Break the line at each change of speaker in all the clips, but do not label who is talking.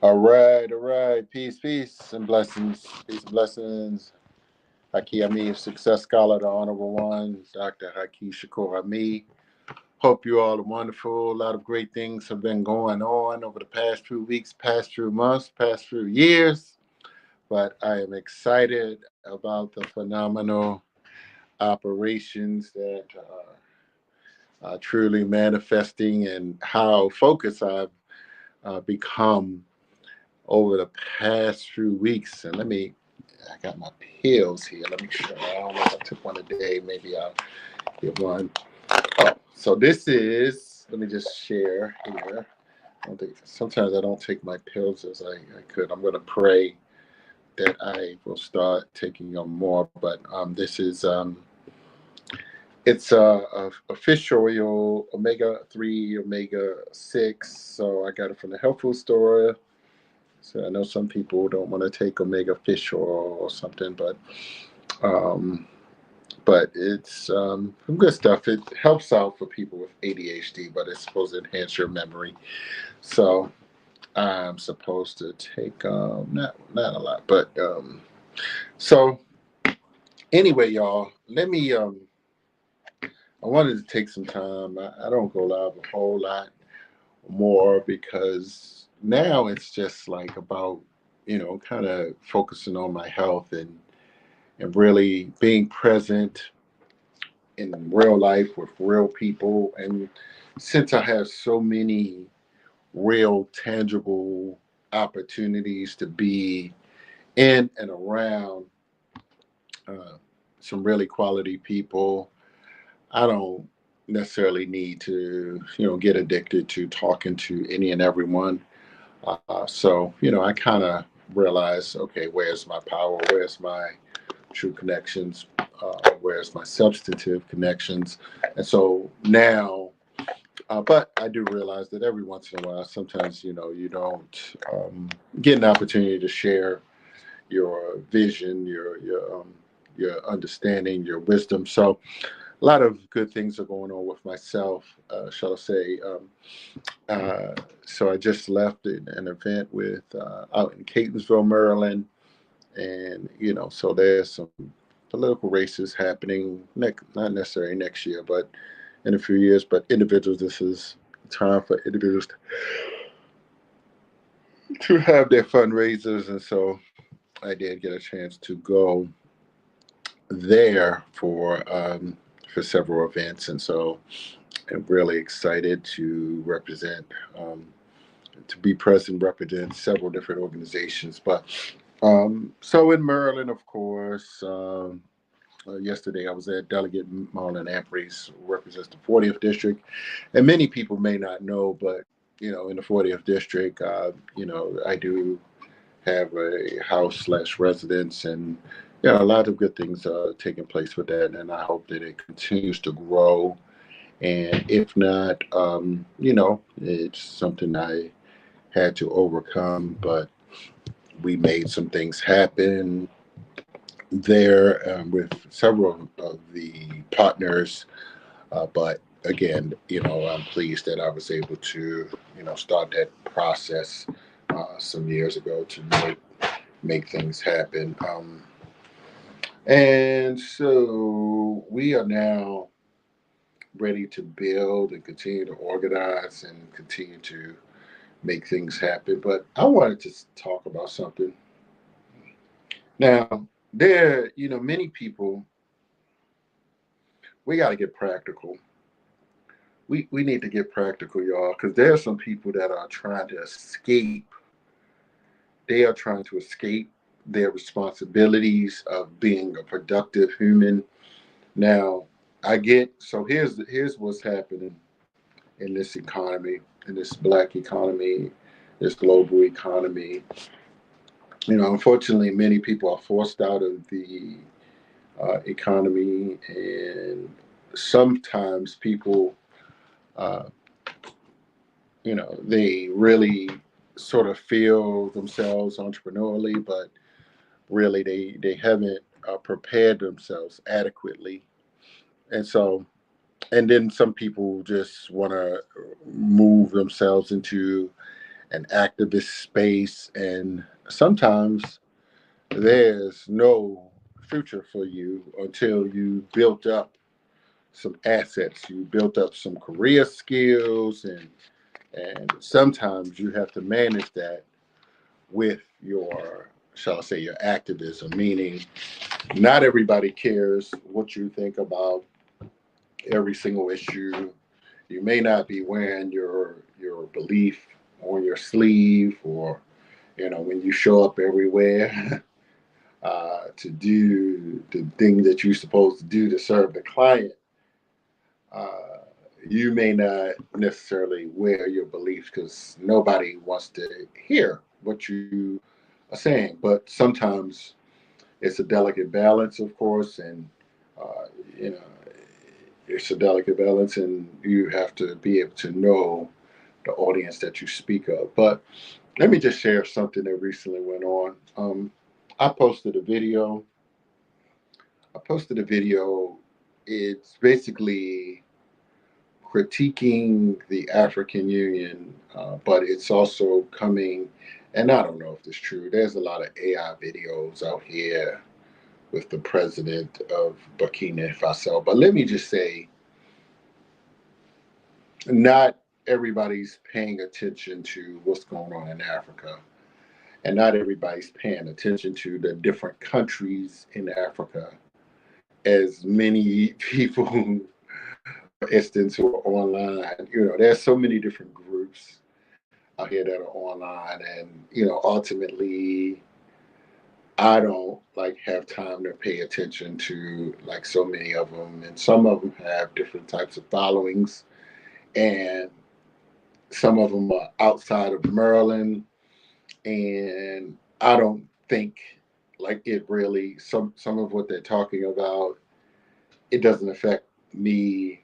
All right. Peace, and blessings. Peace and blessings. Haki Ami, Success Scholar, the Honorable One, Dr. Haki Shakur Ami. Hope you all are wonderful. A lot of great things have been going on over the past few weeks, past few months, past few years. But I am excited about the phenomenal operations that are truly manifesting and how focused I've become over the past few weeks. And I got my pills here. Let me show. I don't know if I took one today. Maybe I'll get one. Oh, so this is, let me just share here. Sometimes I don't take my pills as I could. I'm going to pray that I will start taking them more. But this is, it's a fish oil, omega 3, omega 6. So I got it from the health food store. So I know some people don't want to take omega fish oil or something, um, but it's some good stuff. It helps out for people with ADHD, but it's supposed to enhance your memory. So I'm supposed to take not a lot, but so anyway, y'all. Let me. I wanted to take some time. I don't go live a whole lot more because now it's just like about kind of focusing on my health and really being present in real life with real people. And since I have so many real, tangible opportunities to be in and around uh, some really quality people, I don't necessarily need to, get addicted to talking to any and everyone. So, I kind of realize, okay, where's my power? Where's my true connections? Where's my substantive connections? And so now, but I do realize that every once in a while, sometimes, you don't get an opportunity to share your vision, your understanding, your wisdom. So a lot of good things are going on with myself, shall I say. Uh, so I just left an event with out in Catonsville, Maryland, and so there's some political races happening not necessarily next year, but in a few years. But individuals, this is time for individuals to have their fundraisers, and so I did get a chance to go there for several events, and so I'm really excited to represent. To be present, represent several different organizations. But so in Maryland, of course, yesterday I was at Delegate Marlon Ampre's, represents the 40th district, and many people may not know, but in the 40th district, I do have a house slash residence, and a lot of good things are taking place with that, and I hope that it continues to grow. And if not, it's something I had to overcome, but we made some things happen there with several of the partners. But again, I'm pleased that I was able to, start that process some years ago to make things happen. And so we are now ready to build and continue to organize and continue to make things happen. But I wanted to talk about something. Now, many people, we got to get practical. We need to get practical, y'all, because there are some people that are trying to escape. They are trying to escape their responsibilities of being a productive human. Now, here's what's happening in this economy, in this black economy, this global economy. Unfortunately, many people are forced out of the economy, and sometimes people, uh, they really sort of feel themselves entrepreneurially, but really they haven't prepared themselves adequately, and so and then some people just want to move themselves into an activist space, and sometimes there's no future for you until you built up some assets, you built up some career skills, and sometimes you have to manage that with your, shall I say, your activism, meaning not everybody cares what you think about every single issue. You may not be wearing your belief on your sleeve, or when you show up everywhere to do the thing that you're supposed to do to serve the client. Uh, you may not necessarily wear your beliefs because nobody wants to hear what you are saying. But sometimes it's a delicate balance, of course, and uh, you know it's a delicate balance, and you have to be able to know the audience that you speak of. But let me just share something that recently went on. I posted a video. I posted a video. It's basically critiquing the African Union, but it's also coming, and I don't know if it's true. There's a lot of AI videos out here with the president of Burkina Faso. But let me just say, not everybody's paying attention to what's going on in Africa, and not everybody's paying attention to the different countries in Africa. As many people, for instance, who are online, there's so many different groups out here that are online, and ultimately, I don't like have time to pay attention to like so many of them, and some of them have different types of followings, and some of them are outside of Maryland, and I don't think like it really some of what they're talking about, it doesn't affect me.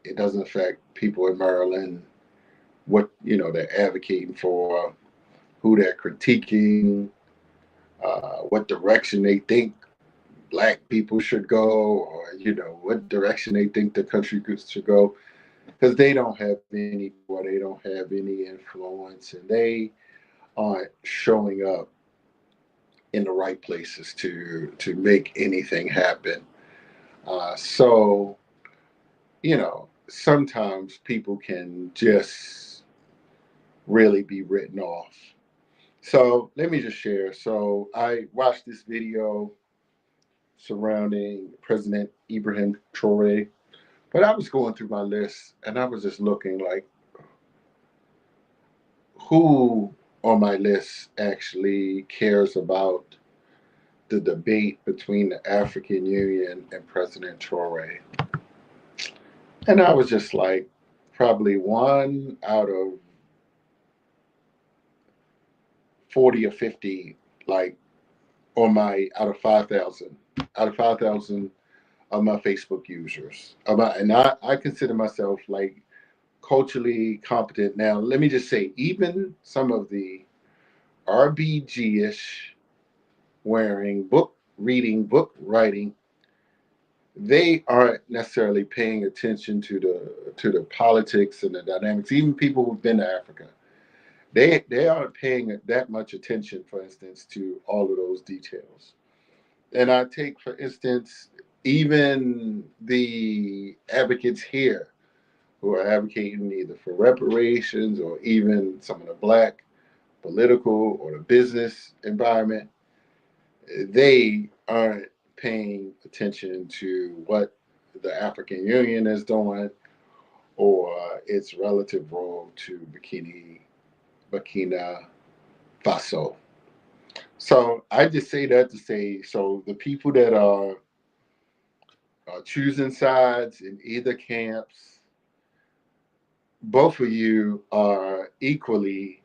It doesn't affect people in Maryland. What they're advocating for, who they're critiquing, what direction they think black people should go, or what direction they think the country should go, because they don't have any, or they don't have any influence, and they aren't showing up in the right places to make anything happen. So sometimes people can just really be written off. So let me just share. So I watched this video surrounding President Ibrahim Traore, but I was going through my list and I was just looking like who on my list actually cares about the debate between the African Union and President Traore. And I was just like, probably one out of 40 or 50, like on my out of 5,000 of my Facebook users. And I consider myself like culturally competent. Now, let me just say, even some of the RBG ish wearing, book reading, book writing, they aren't necessarily paying attention to the politics and the dynamics. Even people who've been to Africa, they aren't paying that much attention, for instance, to all of those details. And I take, for instance, even the advocates here who are advocating either for reparations or even some of the black political or the business environment, they aren't paying attention to what the African Union is doing or its relative role to Burkina Faso. So I just say that to say, so the people that are choosing sides in either camps, both of you are equally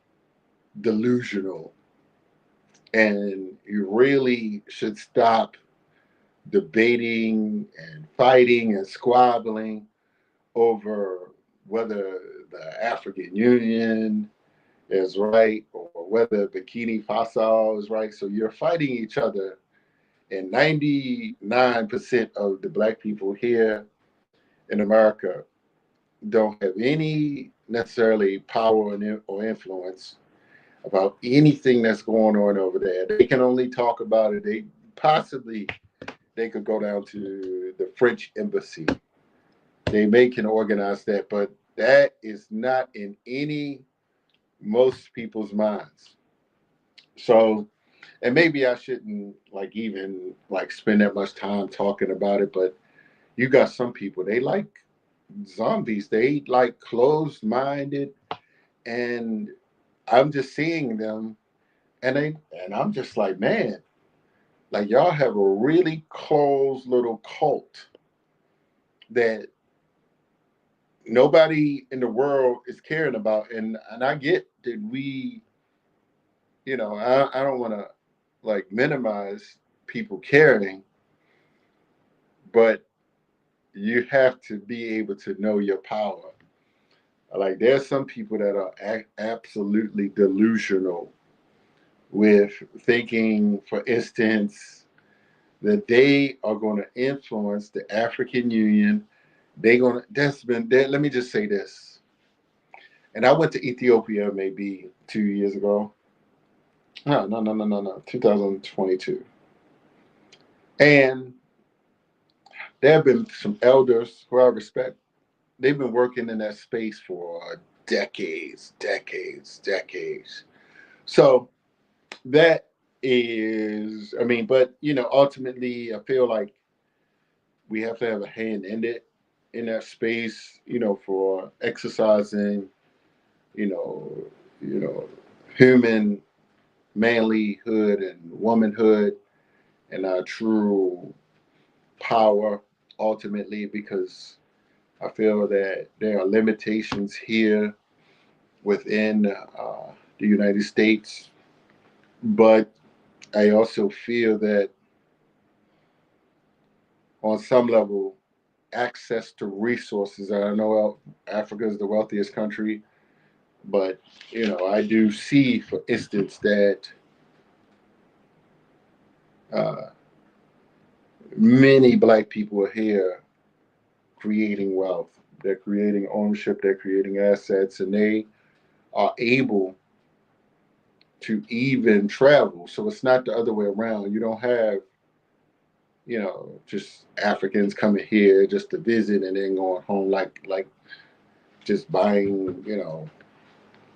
delusional, and you really should stop debating and fighting and squabbling over whether the African Union is right or whether Burkina Faso is right. So you're fighting each other, and 99% of the black people here in America don't have any necessarily power or influence about anything that's going on over there. They can only talk about it. They could go down to the French embassy. They may can organize that, but that is not in most people's minds. So, and maybe I shouldn't like even like spend that much time talking about it, but you got some people, they like zombies. They like closed minded, and I'm just seeing them, and I'm just like, man, like y'all have a really closed little cult that nobody in the world is caring about. And I get that I don't want to like minimize people caring, but you have to be able to know your power. Like there's some people that are absolutely delusional with thinking, for instance, that they are going to influence the African Union. Let me just say this. And I went to Ethiopia maybe 2 years ago. No, 2022. And there have been some elders who I respect. They've been working in that space for decades, decades, decades. So that is, I mean, but ultimately, I feel like we have to have a hand in it, in that space, for exercising, you know, you know, human manlyhood and womanhood and our true power ultimately, because I feel that there are limitations here within the United States, but I also feel that on some level, access to resources. I know Africa is the wealthiest country, but I do see, for instance, that uh, many Black people are here creating wealth. They're creating ownership. They're creating assets, and they are able to even travel. So it's not the other way around. You don't have just Africans coming here just to visit and then going home like just buying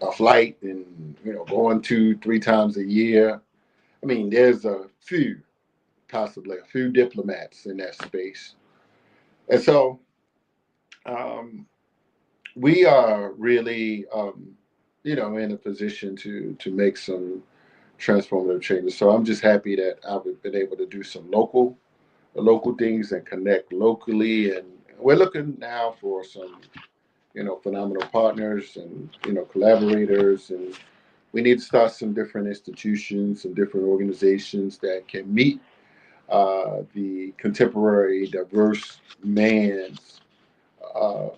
a flight and going 2-3 times a year. I mean, there's possibly a few diplomats in that space, and so um, we are really in a position to make some transformative changes. So I'm just happy that I've been able to do some local things and connect locally, and we're looking now for some phenomenal partners and collaborators, and we need to start some different institutions, some different organizations that can meet the contemporary diverse man's uh,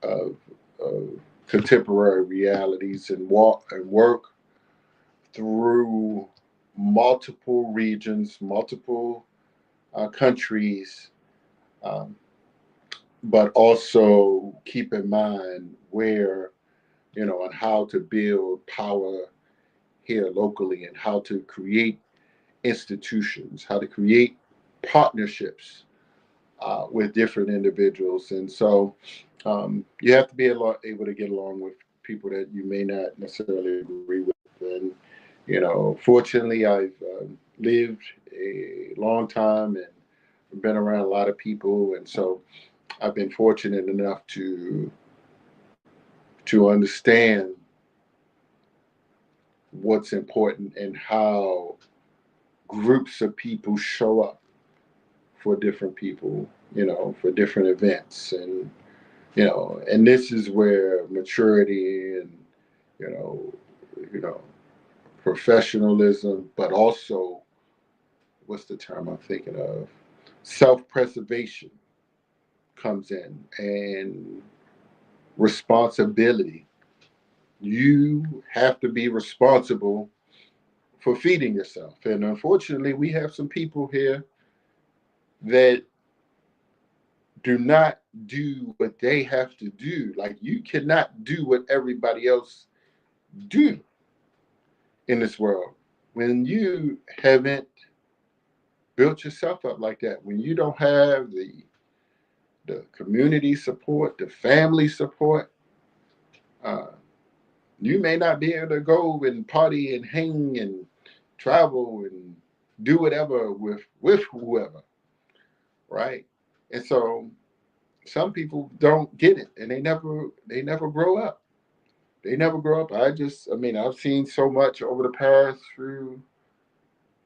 of, of contemporary realities, and walk and work through multiple regions, multiple countries, um, but also keep in mind where and how to build power here locally, and how to create institutions, how to create partnerships with different individuals. And so you have to be able to get along with people that you may not necessarily agree with. And, fortunately, I've lived a long time and been around a lot of people. And so I've been fortunate enough to understand what's important and how groups of people show up for different people, for different events. And, and this is where maturity and, you know, you know, professionalism, but also, what's the term I'm thinking of? Self-preservation comes in, and responsibility. You have to be responsible for feeding yourself. And unfortunately, we have some people here that do not do what they have to do. Like you cannot do what everybody else do in this world. When you haven't built yourself up like that, when you don't have the community support, the family support, uh, you may not be able to go and party and hang and travel and do whatever with whoever, right? And so some people don't get it, and they never grow up. They never grow up. I mean, I've seen so much over the past few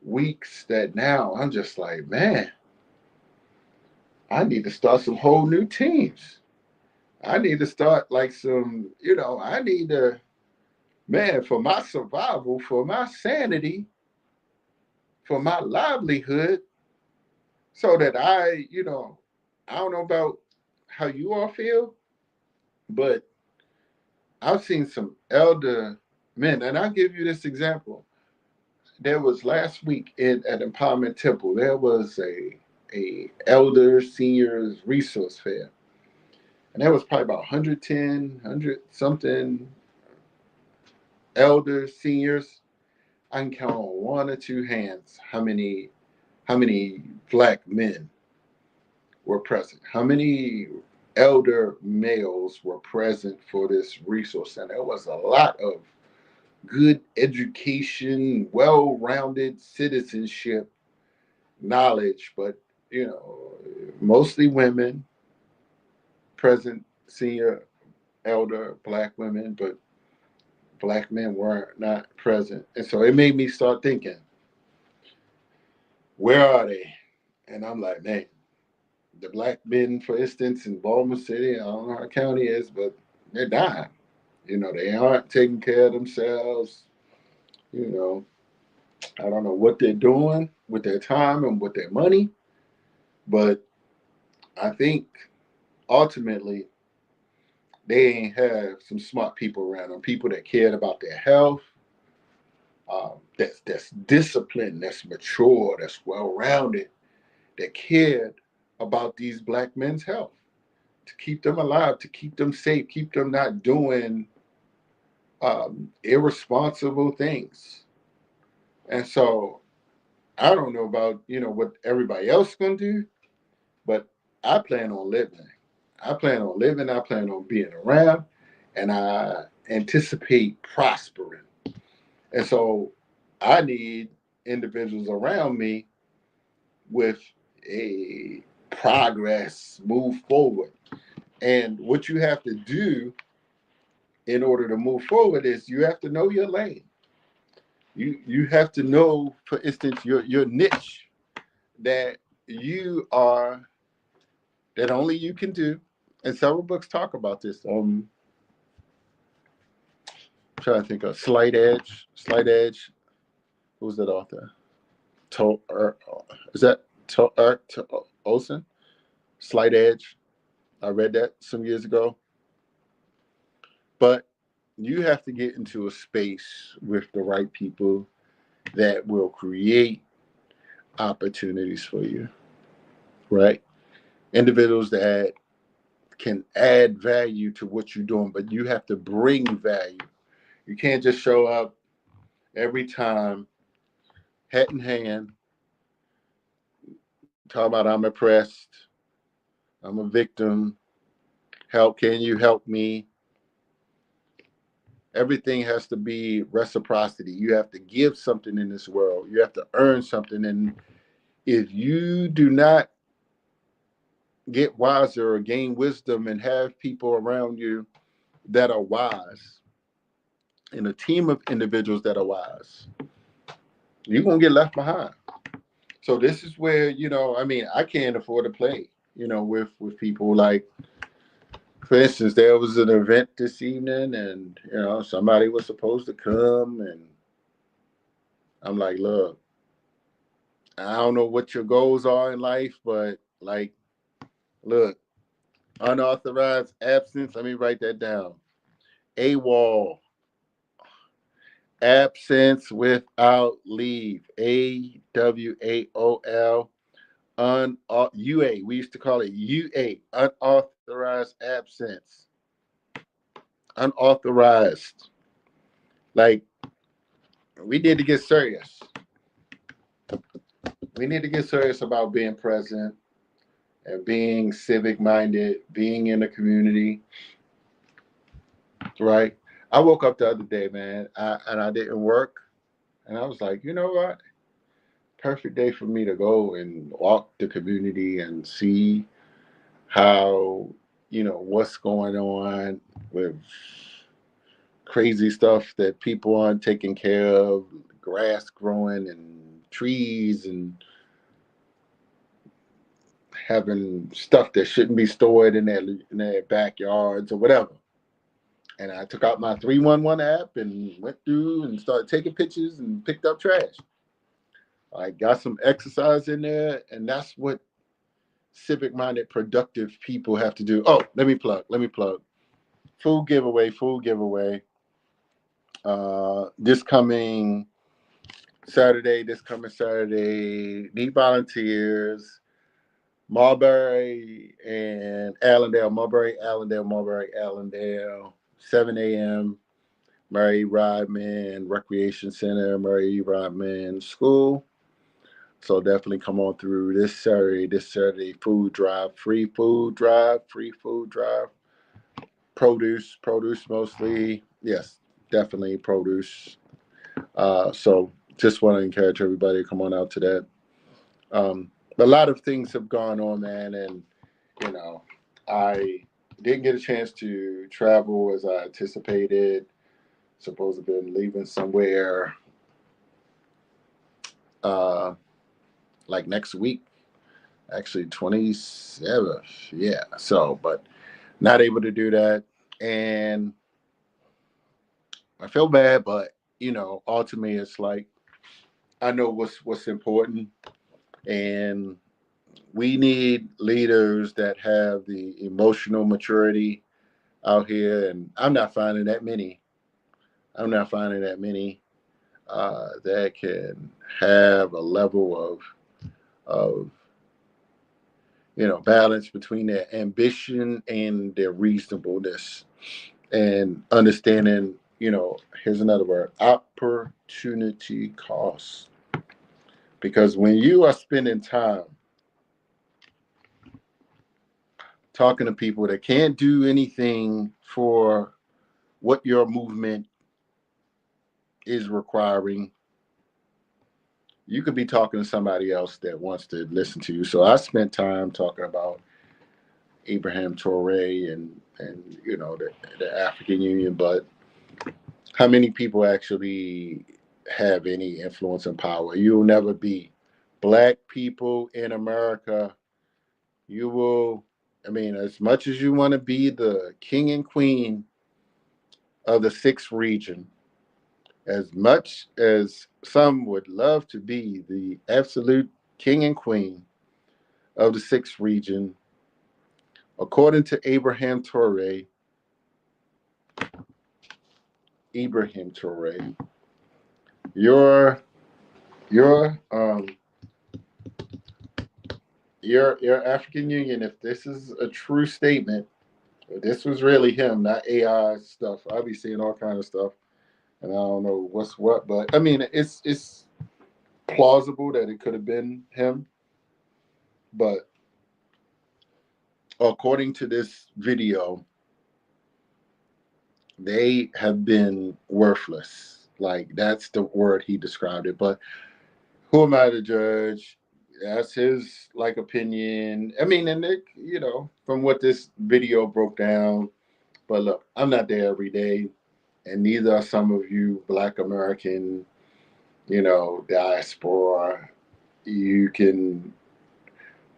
weeks that now I'm just like, man, I need to start some whole new teams. I need to start like some, I need to, man, for my survival, for my sanity, for my livelihood, so that I don't know about how you all feel, but I've seen some elder men, and I'll give you this example. There was last week at Empowerment Temple, there was a elder seniors resource fair, and there was probably about 110, something elders, seniors. I can count on one or two hands how many black men were present, how many elder males were present for this resource center. It was a lot of good education, well-rounded citizenship knowledge, but mostly women present, senior, elder, black women, but black men were not present. And so it made me start thinking, where are they? And I'm like, man, the black men, for instance, in Baltimore City, I don't know how county is, but they're dying. They aren't taking care of themselves. You know, I don't know what they're doing with their time and with their money, but I think ultimately they ain't have some smart people around them, people that cared about their health, that's disciplined, that's mature, that's well rounded, that cared about these black men's health, to keep them alive, to keep them safe, keep them not doing irresponsible things. And so I don't know about what everybody else is gonna do, but I plan on living. I plan on living. I plan on being around, and I anticipate prospering. And so I need individuals around me with a progress, move forward. And what you have to do in order to move forward is you have to know your lane. You have to know, for instance, your niche that you are that only you can do. And several books talk about this. I'm trying to think of Slight Edge. Slight Edge. Who's that author? Is that Olson? Slight Edge. I read that some years ago. But you have to get into a space with the right people that will create opportunities for you, right? Individuals that can add value to what you're doing, but you have to bring value. You can't just show up every time, hat in hand, talk about I'm oppressed, I'm a victim, help, can you help me? Everything has to be reciprocity. You have to give something in this world. You have to earn something. And if you do not get wiser or gain wisdom and have people around you that are wise, and a team of individuals that are wise, you're going to get left behind. So this is where, I mean, I can't afford to play, with people. Like, for instance, there was an event this evening and, somebody was supposed to come, and I'm like, look, I don't know what your goals are in life, but like, look, unauthorized absence, let me write that down. AWOL, absence without leave. AWAOL, UA. We used to call it UA, unauthorized absence. Unauthorized. Like, we need to get serious. We need to get serious about being present and being civic minded, being in the community, right? I woke up the other day, man, and I didn't work. And I was like, you know what? Perfect day for me to go and walk the community and see how, what's going on with crazy stuff that people aren't taking care of, grass growing and trees and having stuff that shouldn't be stored in their backyards or whatever. And I took out my 311 app and went through and started taking pictures and picked up trash. I got some exercise in there, and that's what civic minded, productive people have to do. Oh, let me plug. Let me plug. Food giveaway. Food giveaway. This coming Saturday. This coming Saturday. Need volunteers. Marbury and Allendale. Marbury, Allendale. Marbury, Allendale. 7 a.m. Murray Rodman Recreation Center. Murray Rodman School. So definitely come on through this Saturday. This Saturday, food drive, free food drive, free food drive. Produce mostly. Yes, definitely produce. So just want to encourage everybody to come on out to that. A lot of things have gone on, man, and you know, I didn't get a chance to travel as I anticipated. Supposed to have been leaving somewhere uh, like next week, actually 27th. Yeah. So, but not able to do that, and I feel bad, but ultimately, it's like I know what's important, and we need leaders that have the emotional maturity out here, and I'm not finding that many. I'm not finding that many that can have a level of balance between their ambition and their reasonableness and understanding. Here's another word: opportunity cost. Because when you are spending time talking to people that can't do anything for what your movement is requiring, you could be talking to somebody else that wants to listen to you. So I spent time talking about Abraham Toure and the African Union, but how many people actually have any influence and power? You'll never be. Black people in America, you will, I mean, as much as you want to be the king and queen of the sixth region, as much as some would love to be the absolute king and queen of the sixth region, according to Ibrahim Toure, your your um your African Union, if this is a true statement, if this was really him, not AI stuff. I'll be seeing all kind of stuff, and I don't know what's what, but I mean, it's plausible that it could have been him, but according to this video, they have been worthless. Like, that's the word he described it. But who am I to judge? That's his opinion. I mean, and it, from what this video broke down. But look, I'm not there every day, and neither are some of you Black American, diaspora. You can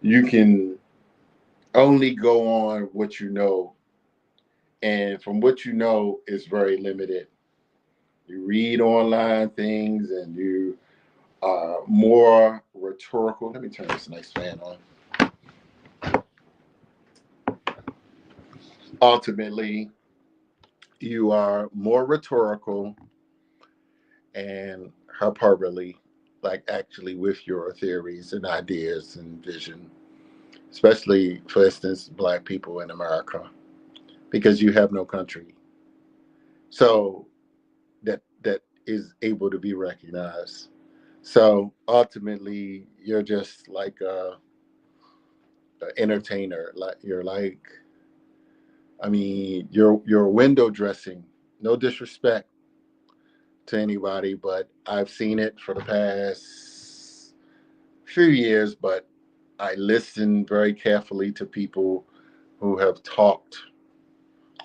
you can only go on what you know, and from what you know is very limited. You read online things, and you are more rhetorical. Let me turn this nice fan on. Ultimately, you are more rhetorical and hyperbole like actually with your theories and ideas and vision, especially, for instance, Black people in America, because you have no country. So that is able to be recognized. So ultimately, you're just like a entertainer. Like you're like, I mean, you're window dressing. No disrespect to anybody, but I've seen it for the past few years. But I listen very carefully to people who have talked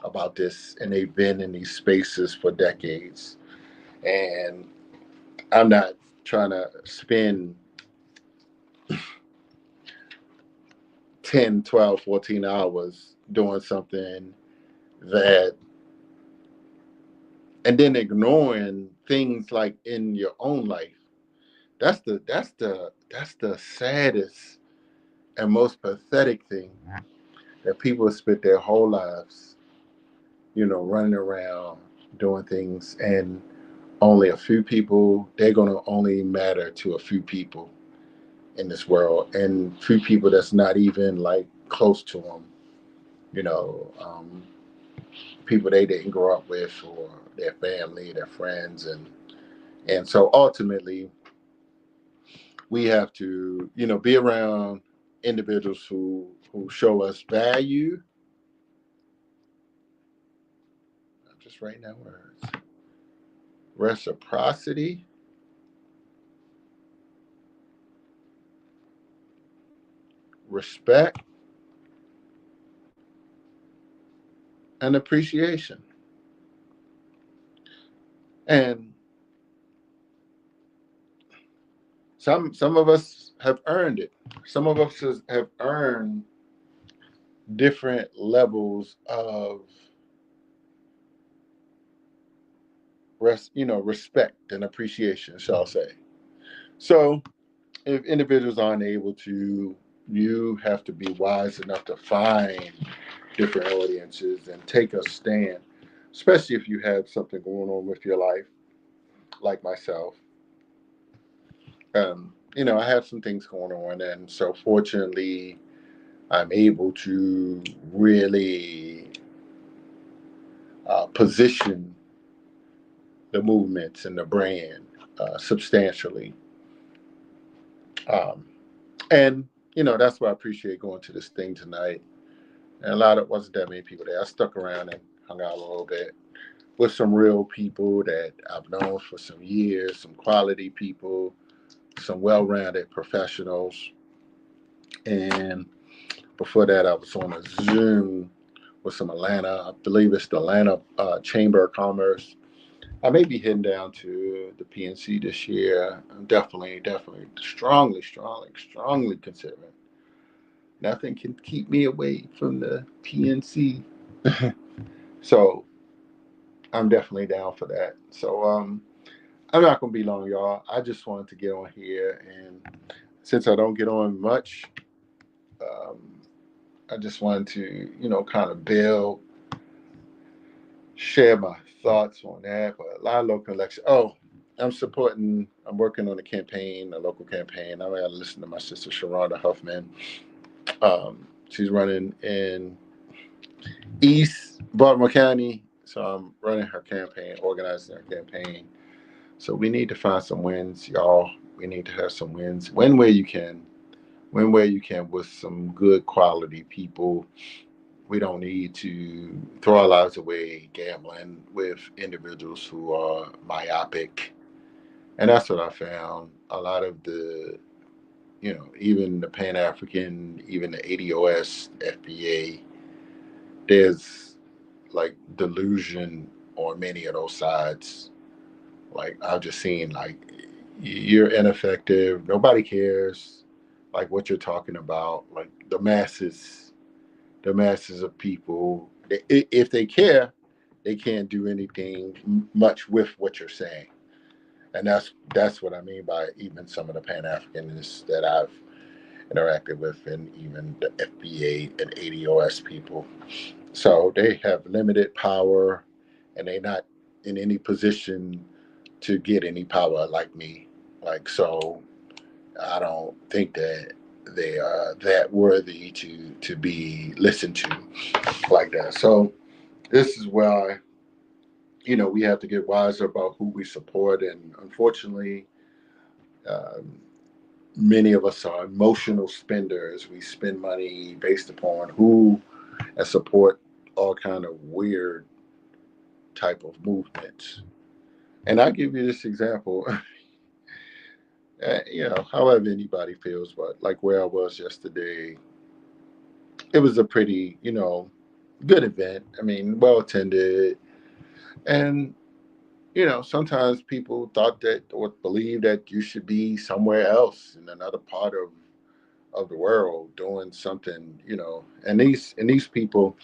about this, and they've been in these spaces for decades. And I'm not trying to spend 10, 12, 14 hours doing something that, and then ignoring things like in your own life. That's the saddest and most pathetic thing, that people spend their whole lives, running around doing things, and only a few people, they're going to only matter to a few people in this world, and few people that's not even like close to them, you know, people they didn't grow up with, or their family, their friends, and so ultimately we have to, be around individuals who show us value. I'm just writing down words: reciprocity, respect, and appreciation. And some of us have earned it. Some of us have earned different levels of respect and appreciation, shall I say. So if individuals aren't able to, you have to be wise enough to find different audiences and take a stand, especially if you have something going on with your life, like myself. I have some things going on, and so fortunately, I'm able to really position the movements and the brand substantially. Um, and that's why I appreciate going to this thing tonight. And a lot of wasn't that many people there. I stuck around and hung out a little bit with some real people that I've known for some years, some quality people, some well-rounded professionals. And before that, I was on a Zoom with some Atlanta, I believe it's the Atlanta Chamber of Commerce. I may be heading down to the PNC this year. I'm definitely, strongly, strongly, strongly considering. Nothing can keep me away from the PNC. So I'm definitely down for that. So I'm not gonna be long, y'all. I just wanted to get on here, and since I don't get on much, um, I just wanted to, kind of share my thoughts on that. But a lot of local elections. Oh, I'm working on a campaign, a local campaign. I got to listen to my sister Sharonda Huffman. She's running in East Baltimore County, so I'm running her campaign, organizing her campaign. So we need to find some wins, y'all. We need to have some wins. Win where you can with some good quality people. We don't need to throw our lives away gambling with individuals who are myopic. And that's what I found. A lot of even the Pan African, even the ADOS, FBA, there's like delusion on many of those sides. Like I've just seen like you're ineffective. Nobody cares like what you're talking about. Like the masses of people, if they care, they can't do anything much with what you're saying. And that's what I mean by even some of the Pan Africanists that I've interacted with, and even the FBA and ADOS people. So they have limited power, and they're not in any position to get any power like me. Like, so I don't think that they are that worthy to be listened to like that. So this is why, we have to get wiser about who we support. And unfortunately, um, many of us are emotional spenders. We spend money based upon who and support all kind of weird type of movements. And I give you this example, however anybody feels, but like where I was yesterday, it was a pretty, good event. I mean, well attended. And, sometimes people thought that or believe that you should be somewhere else in another part of the world doing something, and these people,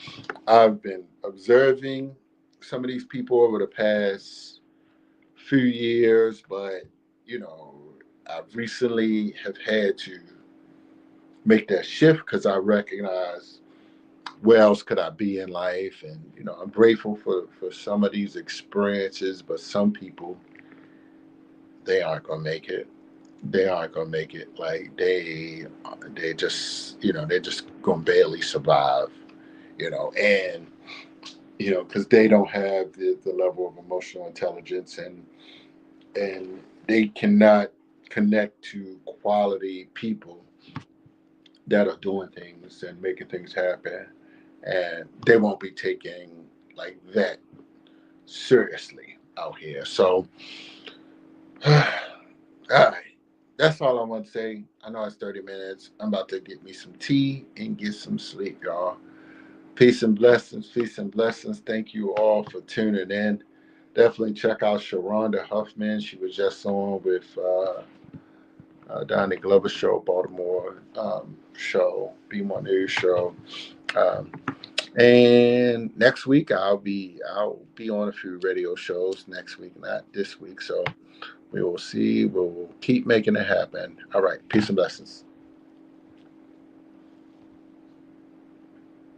I've been observing some of these people over the past few years, but I've recently have had to make that shift because I recognize where else could I be in life, and I'm grateful for some of these experiences, but some people, they aren't gonna make it. They aren't gonna make it. Like they just they're just gonna barely survive. And because they don't have the level of emotional intelligence, and they cannot connect to quality people that are doing things and making things happen, and they won't be taking like that seriously out here. So, all right, that's all I want to say. I know it's 30 minutes. I'm about to get me some tea and get some sleep, y'all. Peace and blessings. Peace and blessings. Thank you all for tuning in. Definitely check out Sharonda Huffman. She was just on with Donnie Glover show, Baltimore show, B1 News show. Um, and next week I'll be on a few radio shows next week, not this week. So we will see. We'll keep making it happen. All right. Peace and blessings.